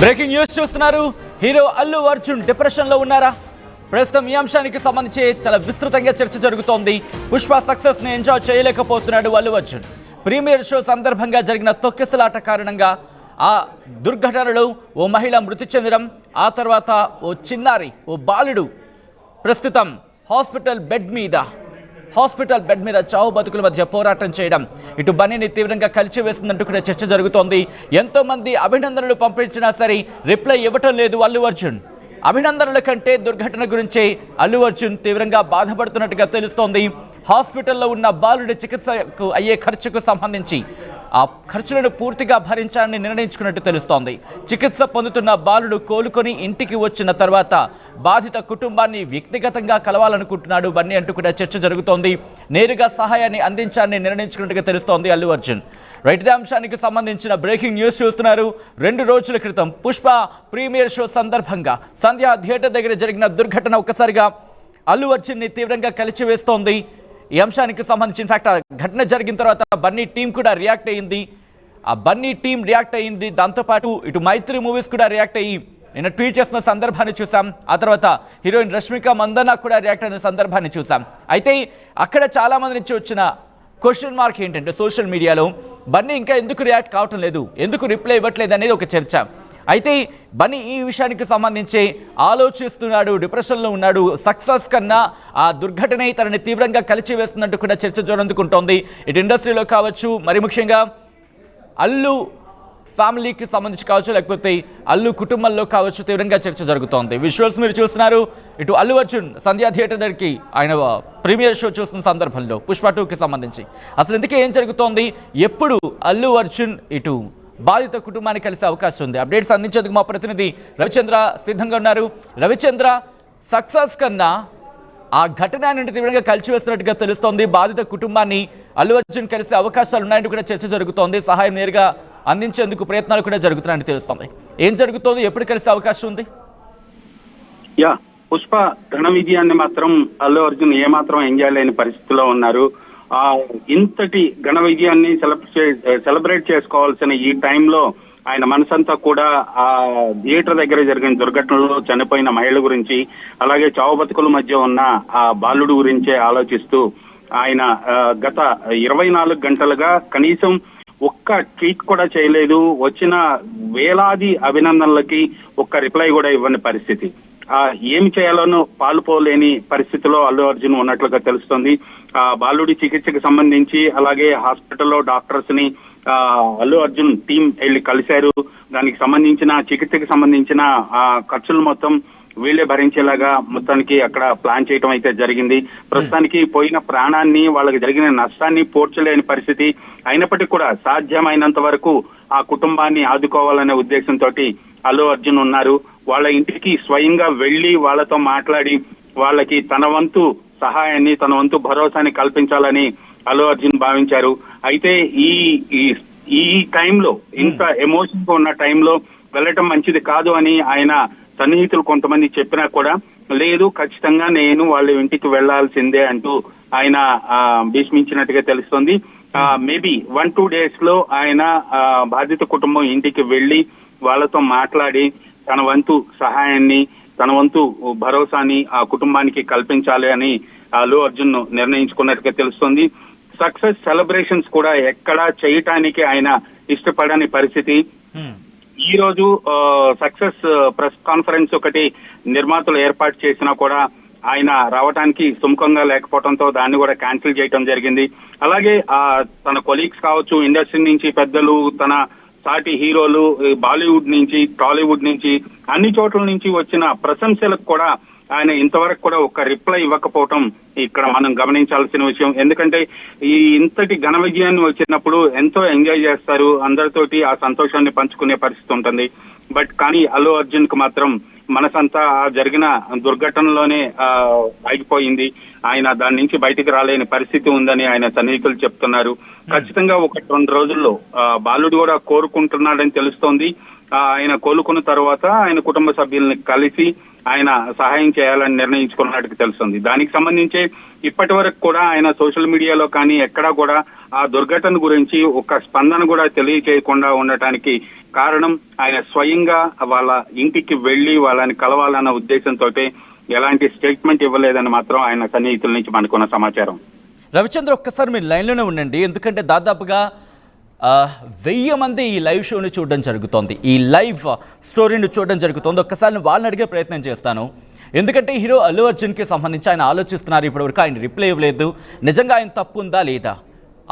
Breaking news చూస్తున్నారు. Hero Allu Arjun depression లో ఉన్నారా? ప్రస్తుతం ఈ అంశానికి సంబంధించి చాలా విస్తృతంగా చర్చ జరుగుతోంది. పుష్ప సక్సెస్ ని ఎంజాయ్ చేయలేకపోతున్నాడు అల్లు అర్జున్. ప్రీమియర్ షో సందర్భంగా జరిగిన తొక్కిసలాట కారణంగా ఆ దుర్ఘటనలో ఓ మహిళ మృతి చెందడం, ఆ తర్వాత ఓ చిన్నారి, ఓ బాలుడు ప్రస్తుతం హాస్పిటల్ బెడ్ మీద చావు బతుకుల మధ్య పోరాటం చేయడం ఇటు బన్నీని తీవ్రంగా కలిచివేసిందంటూ కూడా చర్చ జరుగుతోంది. ఎంతో మంది అభినందనలు పంపించినా సరే రిప్లై ఇవ్వటం లేదు అల్లు అర్జున్. అభినందనల కంటే దుర్ఘటన గురించి అల్లు అర్జున్ తీవ్రంగా బాధపడుతున్నట్టుగా తెలుస్తోంది. హాస్పిటల్లో ఉన్న బాలుడి చికిత్సకు అయ్యే ఖర్చుకు సంబంధించి ఆ ఖర్చులను పూర్తిగా భరించాలని నిర్ణయించుకున్నట్టు తెలుస్తోంది. చికిత్స పొందుతున్న బాలుడు కోలుకొని ఇంటికి వచ్చిన తర్వాత బాధిత కుటుంబాన్ని వ్యక్తిగతంగా కలవాలనుకుంటున్నాడు బన్నీ అంటూ కూడా చర్చ జరుగుతోంది. నేరుగా సహాయాన్ని అందించాలని నిర్ణయించుకున్నట్టుగా తెలుస్తోంది అల్లు అర్జున్. రైట్ అంశానికి సంబంధించిన బ్రేకింగ్ న్యూస్ చూస్తున్నారు. 2 రోజుల క్రితం పుష్ప ప్రీమియర్ షో సందర్భంగా సంధ్యా థియేటర్ దగ్గర జరిగిన దుర్ఘటన ఒక్కసారిగా అల్లు అర్జున్ని తీవ్రంగా కలిచివేస్తోంది. ఈ అంశానికి సంబంధించి ఇన్ఫాక్ట్ ఆ ఘటన జరిగిన తర్వాత బన్నీ టీం కూడా రియాక్ట్ అయ్యింది. ఆ బన్నీ టీం రియాక్ట్ అయ్యింది. దాంతోపాటు ఇటు మైత్రి మూవీస్ కూడా రియాక్ట్ అయ్యి నిన్న ట్వీట్ చేసిన సందర్భాన్ని చూసాం. ఆ తర్వాత హీరోయిన్ రష్మిక మందన కూడా రియాక్ట్ అయిన సందర్భాన్ని చూసాం. అయితే అక్కడ చాలామంది నుంచి వచ్చిన క్వశ్చన్ మార్క్ ఏంటంటే సోషల్ మీడియాలో బన్నీ ఇంకా ఎందుకు రియాక్ట్ కావటం లేదు, ఎందుకు రిప్లై ఇవ్వట్లేదు అనేది ఒక చర్చ. అయితే బన్నీ ఈ విషయానికి సంబంధించి ఆలోచిస్తున్నాడు, డిప్రెషన్లో ఉన్నాడు. సక్సెస్ కన్నా ఆ దుర్ఘటనే తనని తీవ్రంగా కలిచివేస్తున్నట్టు కూడా చర్చ జోరందుకుంటోంది. ఇటు ఇండస్ట్రీలో కావచ్చు, మరి ముఖ్యంగా అల్లు ఫ్యామిలీకి సంబంధించి కావచ్చు, లేకపోతే అల్లు కుటుంబంలో కావచ్చు, తీవ్రంగా చర్చ జరుగుతోంది. విజువల్స్ మీరు చూస్తున్నారు. ఇటు అల్లు అర్జున్ సంధ్యా థియేటర్ దగ్గరికి ఆయన ప్రీమియర్ షో చూస్తున్న సందర్భంలో పుష్ప 2కి సంబంధించి అసలు ఇందుకే ఏం జరుగుతోంది, ఎప్పుడు అల్లు అర్జున్ ఇటు బాధిత కుటుంబాన్ని కలిసే అవకాశం ఉంది? అప్డేట్స్ అందించేందుకు మా ప్రతినిధి రవిచంద్ర సిద్ధంగా ఉన్నారు. రవిచంద్ర, సక్సెస్ కన్నా ఆ ఘటన నుండి తీవ్రంగా కలిసివేస్తున్నట్టుగా తెలుస్తోంది. బాధిత కుటుంబాన్ని అల్లు అర్జున్ కలిసే అవకాశాలు ఉన్నాయంటూ కూడా చర్చ జరుగుతోంది. సహాయం నేరుగా అందించేందుకు ప్రయత్నాలు కూడా జరుగుతున్నాయని తెలుస్తోంది. ఏం జరుగుతోంది, ఎప్పుడు కలిసే అవకాశం ఉంది? పుష్ప ఘన విజయాన్ని మాత్రం అల్లు అర్జున్ ఏమాత్రం ఎంజాయ్ లేని పరిస్థితిలో ఉన్నారు. ఇంతటి ఘన విజయాన్ని సెలబ్రేట్ చేసుకోవాల్సిన ఈ టైంలో ఆయన మనసంతా కూడా ఆ థియేటర్ దగ్గర జరిగిన దుర్ఘటనలో చనిపోయిన మహిళ గురించి, అలాగే చావు బతుకుల మధ్య ఉన్న ఆ బాలుడు గురించే ఆలోచిస్తూ ఆయన గత 24 గంటలుగా కనీసం ఒక్క ట్వీట్ కూడా చేయలేదు. వచ్చిన వేలాది అభినందనలకి ఒక్క రిప్లై కూడా ఇవ్వని పరిస్థితి. ఏమి చేయాలోనో పాలుపోలేని పరిస్థితిలో అల్లు అర్జున్ ఉన్నట్లుగా తెలుస్తుంది. బాలుడి చికిత్సకు సంబంధించి అలాగే హాస్పిటల్లో డాక్టర్స్ ని అల్లు అర్జున్ టీం వెళ్ళి కలిశారు. దానికి సంబంధించిన చికిత్సకు సంబంధించిన ఖర్చులు మొత్తం వీళ్లే భరించేలాగా మొత్తానికి అక్కడ ప్లాన్ చేయడం అయితే జరిగింది. ప్రస్తుతానికి పోయిన ప్రాణాన్ని, వాళ్ళకి జరిగిన నష్టాన్ని పోడ్చలేని పరిస్థితి అయినప్పటికీ కూడా సాధ్యమైనంత వరకు ఆ కుటుంబాన్ని ఆదుకోవాలనే ఉద్దేశంతో అల్లు అర్జున్ ఉన్నారు. వాళ్ళ ఇంటికి స్వయంగా వెళ్లి వాళ్ళతో మాట్లాడి వాళ్ళకి తన వంతు సహాయాన్ని, తన వంతు భరోసాని కల్పించాలని అల్లు అర్జున్ భావించారు. అయితే ఈ టైంలో, ఇంత ఎమోషన్ గా ఉన్న టైంలో వెళ్ళటం మంచిది కాదు అని ఆయన సన్నిహితులు కొంతమంది చెప్పినా కూడా లేదు, ఖచ్చితంగా నేను వాళ్ళ ఇంటికి వెళ్లాల్సిందే అంటూ ఆయన భీష్మించినట్టుగా తెలుస్తుంది. మేబీ 1-2 days లో ఆయన బాధిత కుటుంబం ఇంటికి వెళ్లి వాళ్ళతో మాట్లాడి తన వంతు సహాయాన్ని, తన వంతు భరోసాని ఆ కుటుంబానికి కల్పించాలి అని అల్లు అర్జున్ నిర్ణయించుకున్నట్టుగా తెలుస్తుంది. సక్సెస్ సెలబ్రేషన్స్ కూడా ఎక్కడా చేయటానికి ఆయన ఇష్టపడని పరిస్థితి. ఈ రోజు సక్సెస్ ప్రెస్ కాన్ఫరెన్స్ ఒకటి నిర్మాతలు ఏర్పాటు చేసినా కూడా ఆయన రావడానికి సుముఖంగా లేకపోవడంతో దాన్ని కూడా క్యాన్సిల్ చేయడం జరిగింది. అలాగే తన కొలీగ్స్ కావచ్చు, ఇండస్ట్రీ నుంచి పెద్దలు, తన సాటి హీరోలు, బాలీవుడ్ నుంచి, టాలీవుడ్ నుంచి, అన్ని చోట్ల నుంచి వచ్చిన ప్రశంసలకు కూడా ఆయన ఇంతవరకు కూడా ఒక రిప్లై ఇవ్వకపోవటం ఇక్కడ మనం గమనించాల్సిన విషయం. ఎందుకంటే ఇంతటి ఘన విజయాన్ని వచ్చినప్పుడు ఎంతో ఎంజాయ్ చేస్తారు, అందరితోటి ఆ సంతోషాన్ని పంచుకునే పరిస్థితి ఉంటుంది. బట్ కానీ అల్లు అర్జున్ కు మాత్రం మనసంతా జరిగిన దుర్ఘటనలోనే ఆగిపోయింది. ఆయన దాని నుంచి బయటికి రాలేని పరిస్థితి ఉందని ఆయన సన్నిహితులు చెప్తున్నారు. ఖచ్చితంగా 1-2 రోజుల్లో బాలుడు కూడా కోరుకుంటున్నాడని తెలుస్తోంది. ఆయన కోలుకున్న తర్వాత ఆయన కుటుంబ సభ్యుల్ని కలిసి ఆయన సహాయం చేయాలని నిర్ణయించుకున్నట్టు తెలుస్తుంది. దానికి సంబంధించి ఇప్పటి వరకు కూడా ఆయన సోషల్ మీడియాలో కానీ ఎక్కడా కూడా ఆ దుర్ఘటన గురించి ఒక స్పందన కూడా తెలియజేయకుండా ఉండటానికి కారణం ఆయన స్వయంగా వాళ్ళ ఇంటికి వెళ్లి వాళ్ళని కలవాలన్న ఉద్దేశంతో ఎలాంటి స్టేట్మెంట్ ఇవ్వలేదని మాత్రం ఆయన సన్నిహితుల నుంచి మనకున్న సమాచారం. రవిచంద్ర, ఒక్కసారి మీరు లైన్లోనే ఉండండి, ఎందుకంటే దాదాపుగా 1000 మంది ఈ లైవ్ షోని చూడడం జరుగుతోంది, ఈ లైవ్ స్టోరీని చూడడం జరుగుతోంది. ఒక్కసారి వాళ్ళని అడిగే ప్రయత్నం చేస్తాను, ఎందుకంటే హీరో అల్లు అర్జున్కి సంబంధించి ఆయన ఆలోచిస్తున్నారు. ఇప్పటివరకు ఆయన రిప్లై ఇవ్వలేదు. నిజంగా ఆయన తప్పు ఉందా లేదా,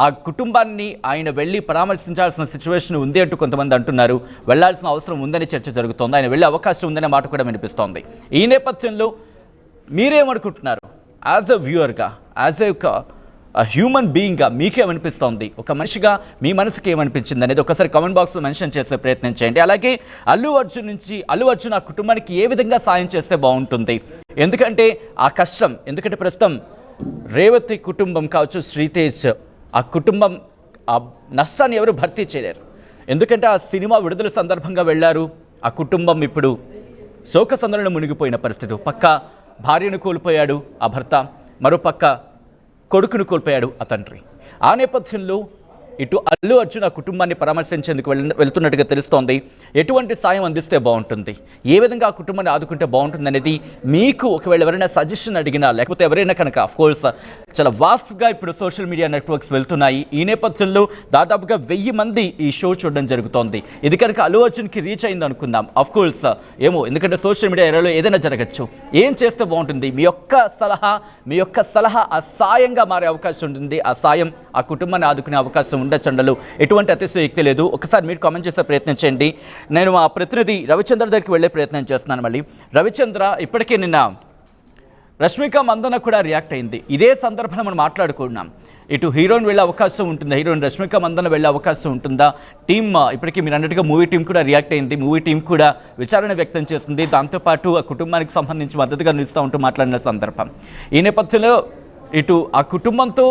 ఆ కుటుంబాన్ని ఆయన వెళ్ళి పరామర్శించాల్సిన సిచ్యువేషన్ ఉంది అంటూ కొంతమంది అంటున్నారు. వెళ్లాల్సిన అవసరం ఉందని చర్చ జరుగుతోంది, ఆయన వెళ్ళే అవకాశం ఉందనే మాట కూడా వినిపిస్తోంది. ఈ నేపథ్యంలో మీరేమనుకుంటున్నారు? యాజ్ ఎ వ్యూవర్గా, యాజ్ ఎ హ్యూమన్ బీయింగ్గా మీకేమనిపిస్తోంది? ఒక మనిషిగా మీ మనసుకి ఏమనిపించింది అనేది ఒకసారి కామెంట్ బాక్స్లో మెన్షన్ చేసే ప్రయత్నం చేయండి. అలాగే అల్లు అర్జున్ ఆ కుటుంబానికి ఏ విధంగా సాయం చేస్తే బాగుంటుంది? ఎందుకంటే ఆ కష్టం, ఎందుకంటే ప్రస్తుతం రేవతి కుటుంబం కావచ్చు, శ్రీతేజ్ ఆ కుటుంబం ఆ నష్టాన్ని ఎవరు భర్తీ చేయలేరు. ఎందుకంటే ఆ సినిమా విడుదల సందర్భంగా వెళ్ళారు, ఆ కుటుంబం ఇప్పుడు శోక సందర్భంలో మునిగిపోయిన పరిస్థితి. పక్క భార్యను కోల్పోయాడు ఆ భర్త, మరోపక్క కొడుకును కోల్పోయాడు ఆ తండ్రి. ఆ నేపథ్యంలో ఇటు అల్లు అర్జున్ ఆ కుటుంబాన్ని పరామర్శించేందుకు వెళ్తున్నట్టుగా తెలుస్తోంది. ఎటువంటి సాయం అందిస్తే బాగుంటుంది, ఏ విధంగా ఆ కుటుంబాన్ని ఆదుకుంటే బాగుంటుంది అనేది మీకు ఒకవేళ ఎవరైనా సజెషన్ అడిగినా, లేకపోతే ఎవరైనా కనుక అఫ్కోర్స్ చాలా వాస్ట్గా ఇప్పుడు సోషల్ మీడియా నెట్వర్క్స్ వెళ్తున్నాయి. ఈ నేపథ్యంలో దాదాపుగా 1000 మంది ఈ షో చూడడం జరుగుతోంది. ఇది కనుక అల్లు అర్జున్కి రీచ్ అయింది అనుకుందాం, అఫ్కోర్స్ ఏమో, ఎందుకంటే సోషల్ మీడియా ఎరాలో ఏదైనా జరగచ్చు. ఏం చేస్తే బాగుంటుంది? మీ యొక్క సలహా ఆ సాయంగా మారే అవకాశం ఉంటుంది. ఆ సాయం ఆ కుటుంబాన్ని ఆదుకునే అవకాశం ఉండొచ్చండలు ఎటువంటి అతిశయోక్తి లేదు. ఒకసారి మీరు కామెంట్ చేసే ప్రయత్నం చేయండి. నేను మా ప్రతినిధి రవిచంద్ర దగ్గరికి వెళ్ళే ప్రయత్నం చేస్తున్నాను. మళ్ళీ రవిచంద్ర, ఇప్పటికే నిన్న రష్మిక మందన కూడా రియాక్ట్ అయింది. ఇదే సందర్భంలో మనం మాట్లాడుకున్నాం, ఇటు హీరోయిన్ వెళ్ళే అవకాశం ఉంటుందా, హీరోయిన్ రష్మిక మందన వెళ్ళే అవకాశం ఉంటుందా? టీమ్ ఇప్పటికీ మీరు అన్నట్టుగా మూవీ టీం కూడా రియాక్ట్ అయింది, మూవీ టీం కూడా విచారణ వ్యక్తం చేస్తుంది. దాంతోపాటు ఆ కుటుంబానికి సంబంధించి మద్దతుగా నిలుస్తూ ఉంటూ మాట్లాడిన సందర్భం. ఈ నేపథ్యంలో ఇటు ఆ కుటుంబంతో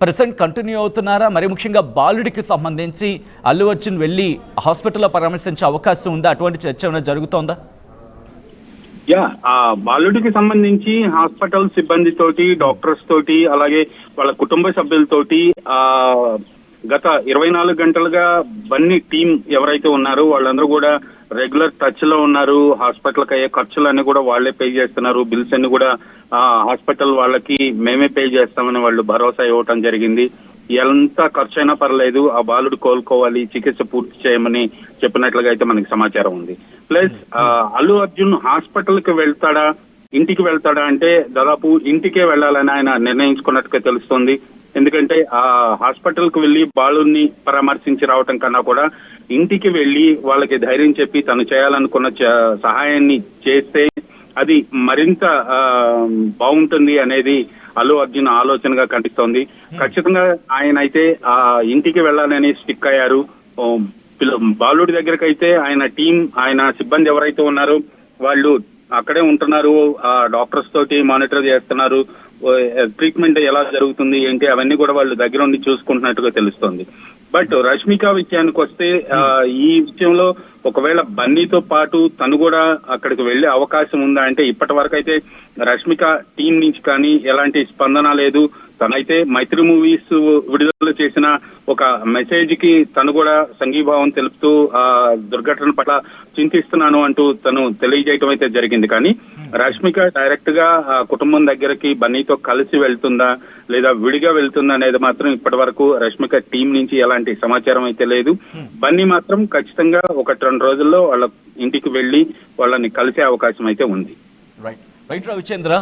ప్రెసెంట్ కంటిన్యూ అవుతున్నారా? మరి ముఖ్యంగా బాలుడికి సంబంధించి అల్లు అర్జున్ వెళ్ళి హాస్పిటల్లో పరామర్శించే అవకాశం ఉందా? అటువంటి చర్చ ఏమైనా జరుగుతోందా? ఆ బాలుడికి సంబంధించి హాస్పిటల్ సిబ్బందితోటి, డాక్టర్స్ తోటి, అలాగే వాళ్ళ కుటుంబ సభ్యులతోటి గత 24 గంటలుగా బన్నీ టీం ఎవరైతే ఉన్నారో వాళ్ళందరూ కూడా రెగ్యులర్ టచ్ లో ఉన్నారు. హాస్పిటల్కి అయ్యే ఖర్చులన్నీ కూడా వాళ్లే పే చేస్తున్నారు. బిల్స్ అన్ని కూడా హాస్పిటల్ వాళ్ళకి మేమే పే చేస్తామని వాళ్ళు భరోసా ఇవ్వటం జరిగింది. ఎంత ఖర్చు అయినా పర్లేదు, ఆ బాలుడు కోలుకోవాలి, చికిత్స పూర్తి చేయమని చెప్పినట్లుగా అయితే మనకి సమాచారం ఉంది. ప్లస్ అల్లు అర్జున్ హాస్పిటల్ కి వెళ్తాడా, ఇంటికి వెళ్తాడా అంటే దాదాపు ఇంటికే వెళ్లాలని ఆయన నిర్ణయించుకున్నట్టుగా తెలుస్తోంది. ఎందుకంటే ఆ హాస్పిటల్ కు వెళ్లి బాలుని పరామర్శించి రావటం కన్నా కూడా ఇంటికి వెళ్లి వాళ్ళకి ధైర్యం చెప్పి తను చేయాలనుకున్న సహాయాన్ని చేస్తే అది మరింత బాగుంటుంది అనేది అల్లు అర్జున్ ఆలోచనగా కనిపిస్తోంది. ఖచ్చితంగా ఆయన అయితే ఆ ఇంటికి వెళ్లాలని స్టిక్ అయ్యారు. బాలుడి దగ్గరకు అయితే ఆయన టీం, ఆయన సిబ్బంది ఎవరైతే ఉన్నారో వాళ్ళు అక్కడే ఉంటున్నారు. డాక్టర్స్ తోటి మానిటర్ చేస్తున్నారు. ట్రీట్మెంట్ ఎలా జరుగుతుంది ఏంటి అవన్నీ కూడా వాళ్ళు దగ్గర ఉండి చూసుకుంటున్నట్టుగా తెలుస్తోంది. బట్ రష్మిక విషయానికి వస్తే ఈ విషయంలో ఒకవేళ బన్నీతో పాటు తను కూడా అక్కడికి వెళ్లే అవకాశం ఉందా అంటే ఇప్పటి వరకు అయితే రష్మిక టీం నుంచి కానీ ఎలాంటి స్పందన లేదు. తనైతే మైత్రి మూవీస్ విడుదల చేసిన ఒక మెసేజ్ కి తను కూడా సంఘీభావం తెలుపుతూ దుర్ఘటన పట్ల చింతిస్తున్నాను అంటూ తను తెలియజేయటం అయితే జరిగింది. కానీ రష్మిక డైరెక్ట్ గా కుటుంబం దగ్గరికి బన్నీతో కలిసి వెళ్తుందా లేదా విడిగా వెళ్తుందా అనేది మాత్రం ఇప్పటి వరకు రష్మిక టీం నుంచి ఎలాంటి సమాచారం అయితే లేదు. బన్నీ మాత్రం ఖచ్చితంగా 1-2 రోజుల్లో వాళ్ళ ఇంటికి వెళ్లి వాళ్ళని కలిసే అవకాశం అయితే ఉంది. రైట్ రవిచంద్ర,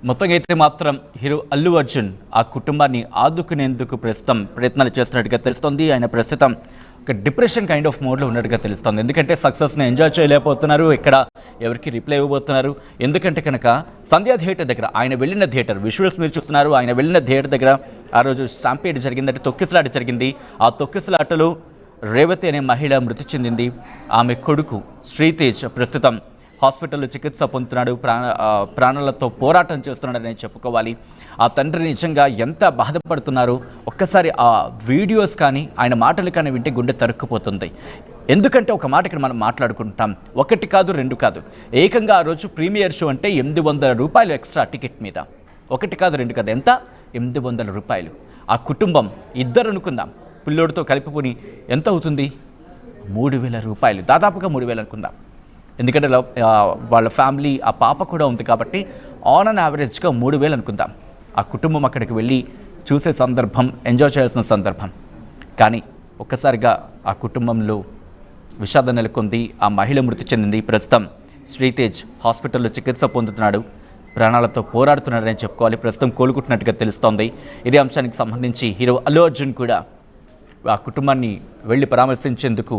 మొత్తంగా అయితే మాత్రం హీరో అల్లు అర్జున్ ఆ కుటుంబాన్ని ఆదుకునేందుకు ప్రస్తుతం ప్రయత్నాలు చేస్తున్నట్టుగా తెలుస్తోంది. ఆయన ప్రస్తుతం ఒక డిప్రెషన్ కైండ్ ఆఫ్ మోడ్లో ఉన్నట్టుగా తెలుస్తోంది. ఎందుకంటే సక్సెస్ని ఎంజాయ్ చేయలేకపోతున్నారు, ఇక్కడ ఎవరికి రిప్లై ఇవ్వబోతున్నారు. ఎందుకంటే కనుక సంధ్యా థియేటర్ దగ్గర ఆయన వెళ్ళిన థియేటర్ విజువల్స్ మీరు చూస్తున్నారు. ఆయన వెళ్ళిన థియేటర్ దగ్గర ఆ రోజు స్టాంపీడ్ జరిగిందంటే తొక్కిసలాట జరిగింది. ఆ తొక్కిసలాటలో రేవతి అనే మహిళ మృతి చెందింది. ఆమె కొడుకు శ్రీతేజ్ ప్రస్తుతం హాస్పిటల్లో చికిత్స పొందుతున్నాడు, ప్రాణాలతో పోరాటం చేస్తున్నాడని చెప్పుకోవాలి. ఆ తండ్రి నిజంగా ఎంత బాధపడుతున్నారో ఒక్కసారి ఆ వీడియోస్ కానీ ఆయన మాటలు కానీ వింటే గుండె తరుక్కుపోతుంది. ఎందుకంటే ఒక మాట ఇక్కడ మనం మాట్లాడుకుంటాం, 1 కాదు 2 కాదు, ఏకంగా ఆ రోజు ప్రీమియర్ షో అంటే 800 రూపాయలు ఎక్స్ట్రా టికెట్ మీద. 1 కాదు 2 కాదు, ఎంత? 800 రూపాయలు. ఆ కుటుంబం ఇద్దరు అనుకుందాం, పిల్లోడితో కలిపిపోని ఎంత అవుతుంది? 3,000 రూపాయలు, దాదాపుగా 3,000 అనుకుందాం. ఎందుకంటే వాళ్ళ ఫ్యామిలీ, ఆ పాప కూడా ఉంది కాబట్టి ఆన్ అండ్ యావరేజ్గా 3,000 అనుకుందాం. ఆ కుటుంబం అక్కడికి వెళ్ళి చూసే సందర్భం, ఎంజాయ్ చేయాల్సిన సందర్భం. కానీ ఒక్కసారిగా ఆ కుటుంబంలో విషాదం నెలకొంది. ఆ మహిళ మృతి చెందింది. ప్రస్తుతం శ్రీతేజ్ హాస్పిటల్లో చికిత్స పొందుతున్నాడు, ప్రాణాలతో పోరాడుతున్నాడని చెప్పుకోవాలి. ప్రస్తుతం కోలుకుంటున్నట్టుగా తెలుస్తోంది. ఇదే అంశానికి సంబంధించి హీరో అల్లు అర్జున్ కూడా ఆ కుటుంబాన్ని వెళ్ళి పరామర్శించేందుకు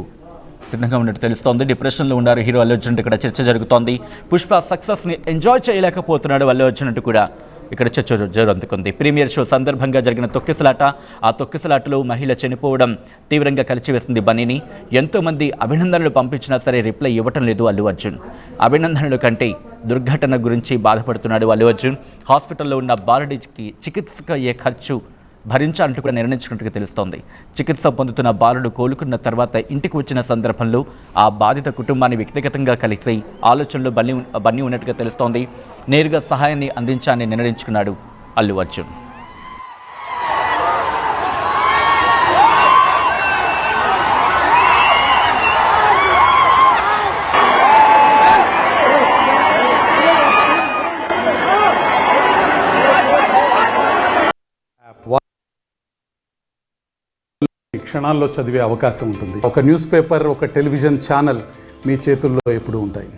సిద్ధంగా ఉన్నట్టు తెలుస్తోంది. డిప్రెషన్లో ఉన్నారు హీరో అల్లు అర్జున్. ఇక్కడ చర్చ జరుగుతోంది. పుష్ప సక్సెస్ని ఎంజాయ్ చేయలేకపోతున్నాడు అల్లు అర్జున్ అంటూ కూడా ఇక్కడ చర్చ జరుగుతుంది. ప్రీమియర్ షో సందర్భంగా జరిగిన తొక్కిసలాట, ఆ తొక్కిసలాటలో మహిళ చనిపోవడం తీవ్రంగా కలిచివేసింది బన్నీని. ఎంతోమంది అభినందనలు పంపించినా సరే రిప్లై ఇవ్వటం లేదు అల్లు అర్జున్. అభినందనల కంటే దుర్ఘటన గురించి బాధపడుతున్నాడు అల్లు అర్జున్. హాస్పిటల్లో ఉన్న బాలుడికి చికిత్సకు అయ్యే ఖర్చు భరించాలంటూ కూడా నిర్ణయించుకున్నట్టుగా తెలుస్తోంది. చికిత్స పొందుతున్న బాలుడు కోలుకున్న తర్వాత ఇంటికి వచ్చిన సందర్భంలో ఆ బాధిత కుటుంబాన్ని వ్యక్తిగతంగా కలిసి ఆలోచనలో బన్నీ ఉన్నట్టుగా తెలుస్తోంది. నేరుగా సహాయాన్ని అందించాలని నిర్ణయించుకున్నాడు అల్లు అర్జున్. క్షణాల్లో చదివే అవకాశం ఉంటుంది. ఒక న్యూస్ పేపర్, ఒక టెలివిజన్ ఛానల్ మీ చేతుల్లో ఎప్పుడూ ఉంటాయి.